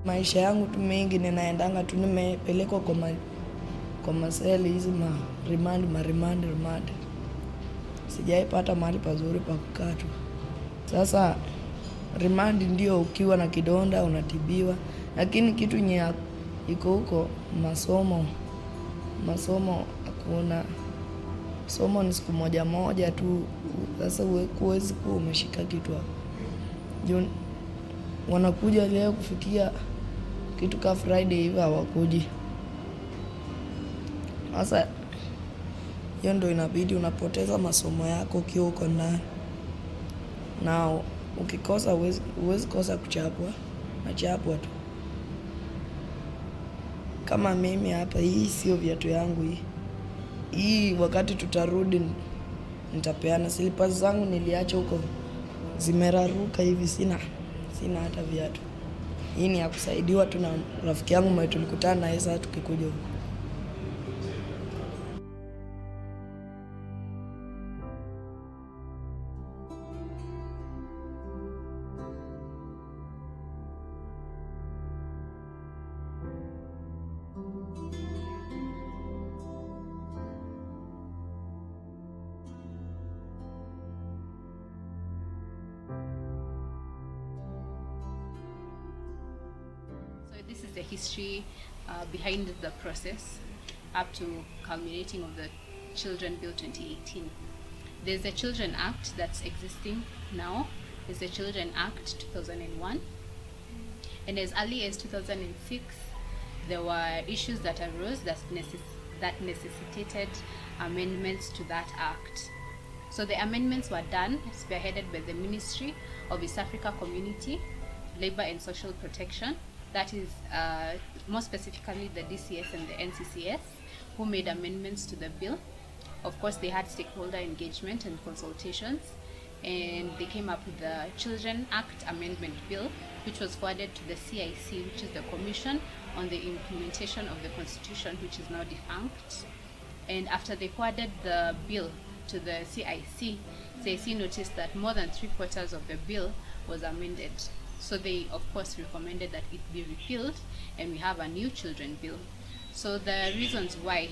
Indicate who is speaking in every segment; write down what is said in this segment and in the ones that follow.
Speaker 1: Maisha yangu tu mengi ninaendanga tu nimepelekwa kwa maseli hizi remand. Sijaipata mahali pazuri pa kukaa tu. Sasa remand ndio ukiwa na kidonda unatibiwa, lakini kitu nye iko huko masomo hakuna. Somo ni siku moja tu. Sasa huwezi kuwa umeshika kitu hapo. Wanakuja leo kufikia kitu ka Friday hivi hawakuji. Sasa hiyo ndio inabidi unapoteza masomo yako ukiwa uko ndani. Na ukikosa huwezi kosa kuchapwa. Nachapwa tu. Kama mimi hapa, hii sio viatu yangu hii wakati tutarudi nitapeana. Slippers zangu niliacha huko zimeraruka hivi, sina hata viatu. Hii ni ya kusaidiwa tu na rafiki yangu mwenye tulikutana naye sasa tukikuja huko.
Speaker 2: This is the history behind the process up to culminating of the Children Bill 2018. There's the Children Act that's existing now. There's the Children Act 2001. And as early as 2006, there were issues that arose that necessitated amendments to that act. So the amendments were done, spearheaded by the Ministry of East Africa Community, Labor and Social Protection. That is more specifically the DCS and the NCCS, who made amendments to the bill. Of course, they had stakeholder engagement and consultations, and they came up with the Children Act Amendment Bill, which was forwarded to the CIC, which is the Commission on the Implementation of the Constitution, which is now defunct. And after they forwarded the bill to the CIC, CIC noticed that more than 3/4 of the bill was amended. So they, of course, recommended that it be repealed and we have a new children bill. So the reasons why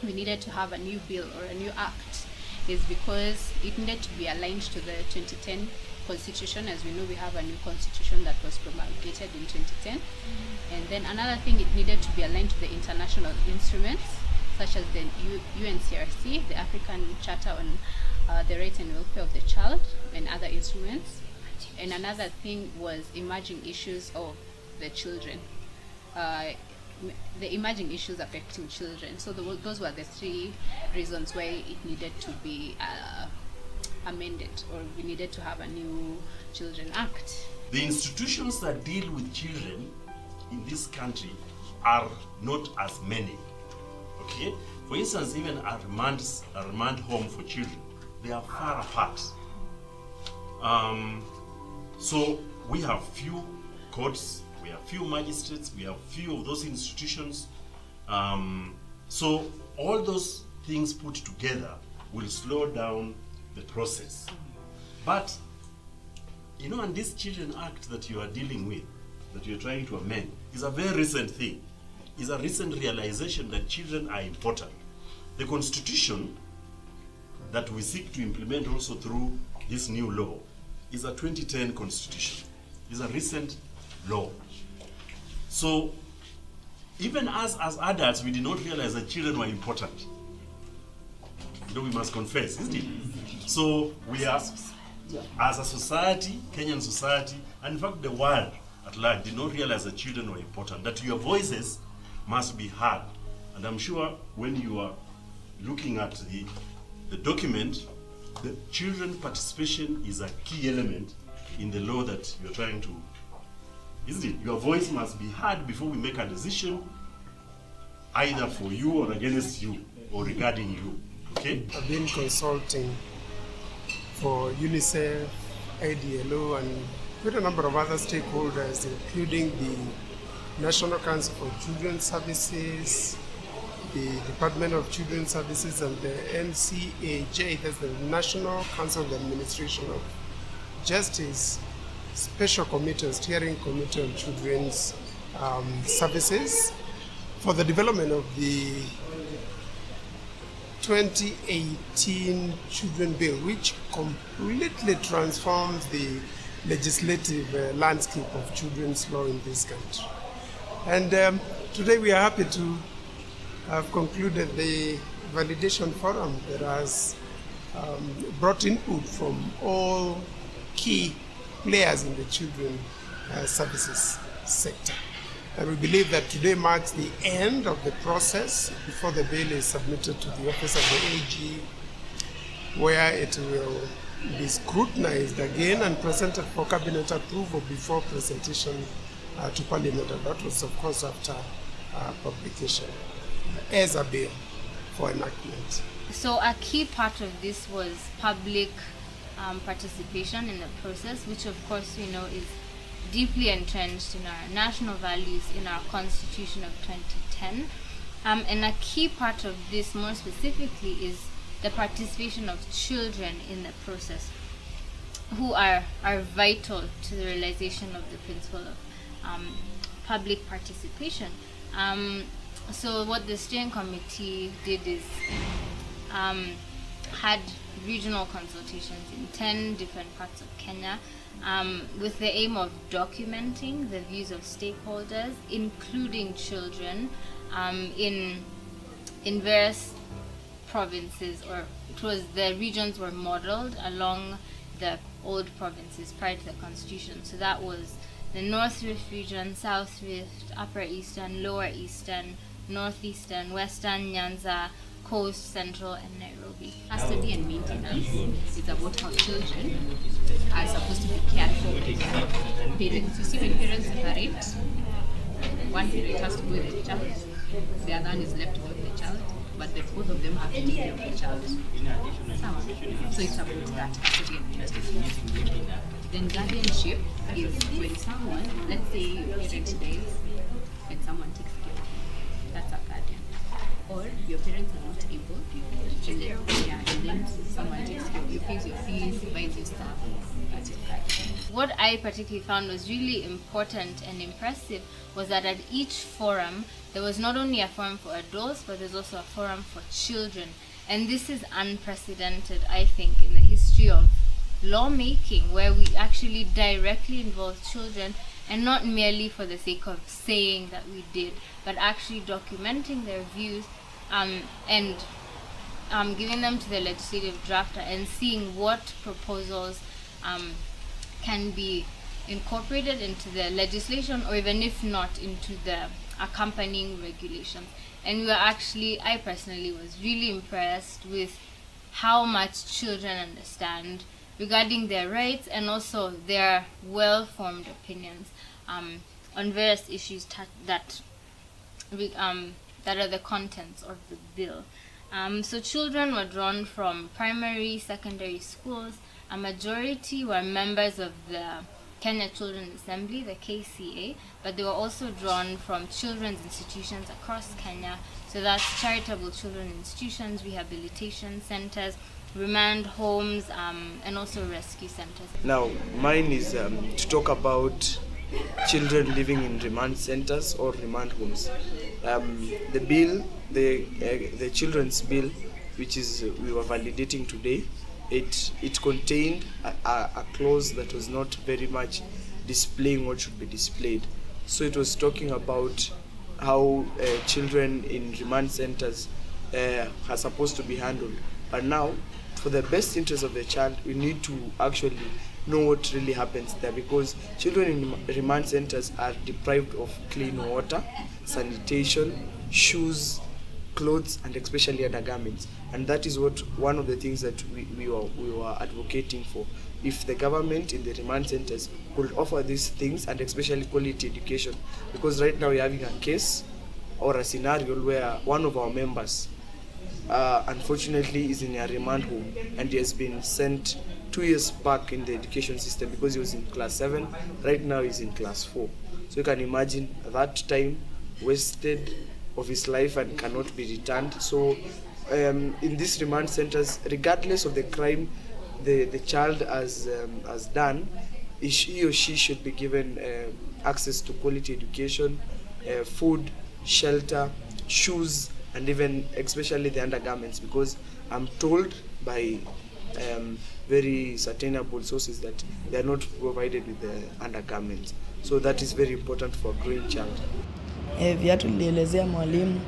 Speaker 2: we needed to have a new bill or a new act is because it needed to be aligned to the 2010 constitution. As we know, we have a new constitution that was promulgated in 2010. And then another thing, it needed to be aligned to the international instruments, such as the UNCRC, the African Charter on the Rights and Welfare of the Child, and other instruments. And another thing was emerging issues of the children, the emerging issues affecting children. So those were the three reasons why it needed to be amended, or we needed to have a new Children Act.
Speaker 3: The institutions that deal with children in this country are not as many. Okay? For instance, even a remand home for children, they are far apart. So we have few courts, we have few magistrates, we have few of those institutions. So all those things put together will slow down the process. But, you know, and this Children Act that you are dealing with, that you're trying to amend, is a very recent thing. It's a recent realization that children are important. The Constitution that we seek to implement also through this new law is a 2010 Constitution. It's a recent law. So even as adults, we did not realize that children were important. You know, we must confess, isn't it? So we are, as a society, Kenyan society, and in fact the world at large, did not realize that children were important, that your voices must be heard. And I'm sure when you are looking at the document, the children participation is a key element in the law that you're trying to, isn't it? Your voice must be heard before we make a decision, either for you or against you, or regarding you, okay?
Speaker 4: I've been consulting for UNICEF, IDLO, and quite a number of other stakeholders, including the National Council for Children's Services, the Department of Children's Services, and the NCAJ, that's the National Council of the Administration of Justice, special committee, steering committee on children's services for the development of the 2018 Children Bill, which completely transforms the legislative landscape of children's law in this country. And today we are happy to have concluded the validation forum that has brought input from all key players in the children services sector. And we believe that today marks the end of the process before the bill is submitted to the office of the AG, where it will be scrutinized again and presented for cabinet approval before presentation to Parliament. And that was, of course, after publication as a bill for enactment.
Speaker 5: So a key part of this was public participation in the process, which of course we know is deeply entrenched in our national values, in our Constitution of 2010. And a key part of this more specifically is the participation of children in the process, who are vital to the realization of the principle of public participation. So what the steering committee did is had regional consultations in 10 different parts of Kenya, with the aim of documenting the views of stakeholders, including children, in various provinces, or it was the regions were modeled along the old provinces prior to the constitution. So that was the North Rift region, South Rift, Upper Eastern, Lower Eastern, Northeastern, Western, Nyanza, Coast, Central, and Nairobi.
Speaker 2: Custody and maintenance is about how children are supposed to be cared for by their parents. You see, when parents separate, one parent has to go with the child, the other one is left with the child, but both of them have to take care of the child. So it's about that, custody and maintenance. Then guardianship is when someone, let's say your parent dies, and someone takes care of you. That's a guardian. Or your parents are not able, and then someone takes care of you, pays your fees, buys your stuff. That's your guardian.
Speaker 5: What I particularly found was really important and impressive was that at each forum, there was not only a forum for adults, but there's also a forum for children. And this is unprecedented, I think, in the history of lawmaking, where we actually directly involve children, and not merely for the sake of saying that we did, but actually documenting their views and giving them to the legislative drafter and seeing what proposals can be incorporated into the legislation, or even if not, into the accompanying regulations. And we were actually, I personally was really impressed with how much children understand regarding their rights, and also their well-formed opinions on various issues that are the contents of the bill. So children were drawn from primary, secondary schools. A majority were members of the Kenya Children's Assembly, the KCA, but they were also drawn from children's institutions across Kenya. So that's charitable children institutions, rehabilitation centers, remand homes, and also rescue centers.
Speaker 6: Now, mine is to talk about children living in remand centers or remand homes. The bill, the children's bill, which is we were validating today, it contained a clause that was not very much displaying what should be displayed. So it was talking about how children in remand centers are supposed to be handled. But now, for the best interest of the child, we need to actually know what really happens there, because children in remand centers are deprived of clean water, sanitation, shoes, clothes, and especially undergarments. And that is one of the things that we were advocating for. If the government in the remand centers could offer these things, and especially quality education, because right now we're having a case or a scenario where one of our members unfortunately is in a remand home, and he has been sent 2 years back in the education system because he was in class 7. Right now he's in class 4. So you can imagine that time wasted of his life and cannot be returned. So in these remand centers, regardless of the crime the child has done, he or she should be given access to quality education, food, shelter, shoes, and even especially the undergarments, because I'm told by very sustainable sources that they are not provided with the undergarments. So that is very important for a growing child.
Speaker 1: Viatu nilielezea mwalimu,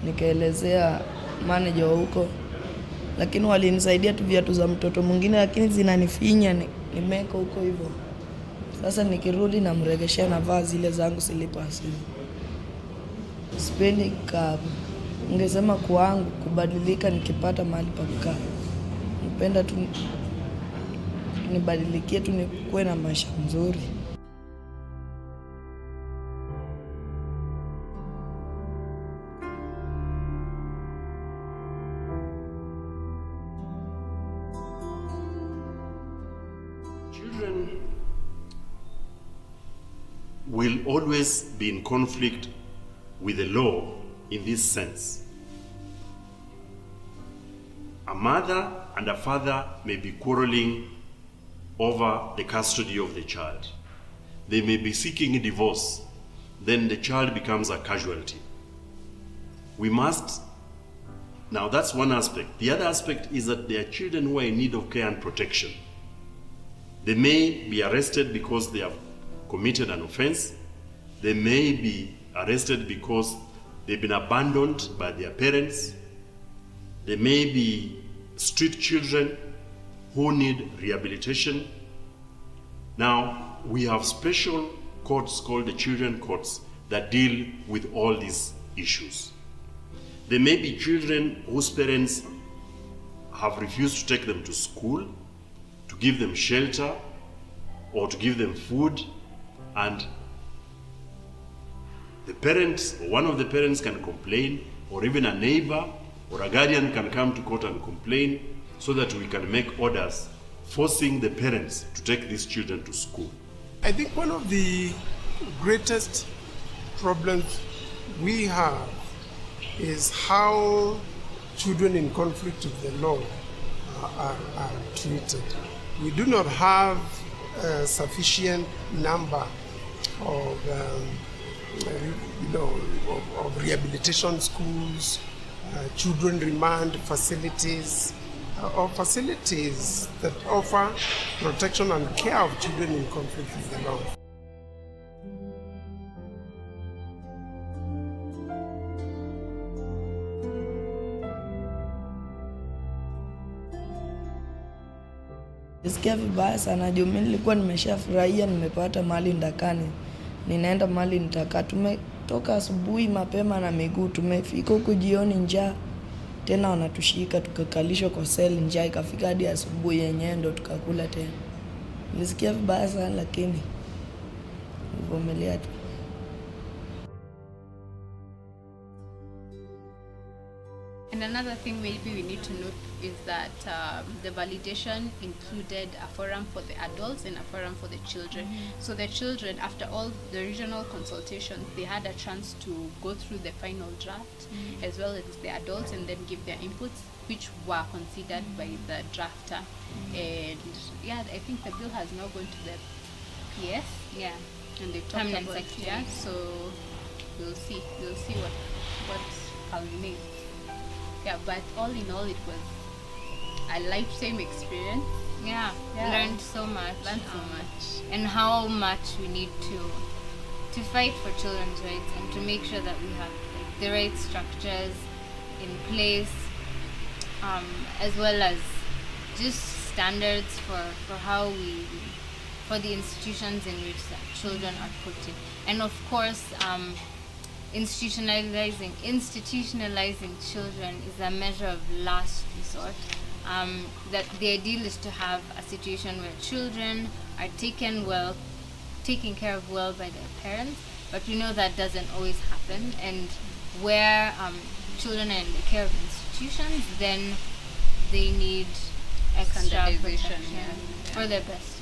Speaker 1: nikaelezea manager wa huko, lakini walinisaidia tu viatu za mtoto mwingine, lakini zinanifinya, nimeka huko hivyo. Sasa nikirudi namregeshea navaa zile zangu slippers. Sipendi kukaa. Ningesema kwangu kubadilika nikipata mahali pa kukaa. Napenda tu nibadilikie tu nikuwe na maisha mzuri.
Speaker 3: Children will always be in conflict with the law in this sense. A mother and a father may be quarreling over the custody of the child. They may be seeking a divorce. Then the child becomes a casualty. We must, now that's one aspect. The other aspect is that there are children who are in need of care and protection. They may be arrested because they have committed an offense. They may be arrested because they've been abandoned by their parents. They may be street children who need rehabilitation. Now, we have special courts called the children courts that deal with all these issues. There may be children whose parents have refused to take them to school, to give them shelter, or to give them food, and the parents, or one of the parents can complain, or even a neighbor or a guardian can come to court and complain, so that we can make orders forcing the parents to take these children to school.
Speaker 4: I think one of the greatest problems we have is how children in conflict with the law are treated. We do not have a sufficient number of of rehabilitation schools, children remand facilities, or facilities that offer protection and care of children in conflict with the law.
Speaker 1: Nisikia vibaya sana juu mimi nilikuwa nimeshafurahia nimepata mahali ndakani. Ninaenda mahali nitakaa. Tumetoka asubuhi mapema na miguu, tumefika huko jioni njaa. Tena wanatushika tukakalishwa kwa seli, njaa ikafika hadi asubuhi yenyewe ndo tukakula tena. Nilisikia vibaya sana lakini nivumilia tu.
Speaker 2: And another thing maybe we need to note is that the validation included a forum for the adults and a forum for the children. So the children, after all the regional consultations, they had a chance to go through the final draft as well as the adults and then give their inputs, which were considered by the drafter. And yeah, I think the bill has now gone to the PS.
Speaker 5: Yeah.
Speaker 2: And they talked
Speaker 5: Permanent
Speaker 2: about
Speaker 5: secretary.
Speaker 2: yeah. So we'll see what culminates. Yeah, but all in all, it was a lifetime experience.
Speaker 5: Yeah,
Speaker 2: Yeah.
Speaker 5: learned so much.
Speaker 2: Learned so much.
Speaker 5: And how much we need to fight for children's rights and to make sure that we have like, the right structures in place, as well as just standards for how we for the institutions in which that children are put in, and of course institutionalizing children is a measure of last resort. That the ideal is to have a situation where children are taken care of well by their parents, but we know that doesn't always happen, and where children are in the care of institutions, then they need extra
Speaker 2: Standardization,
Speaker 5: protection
Speaker 2: yeah.
Speaker 5: for their best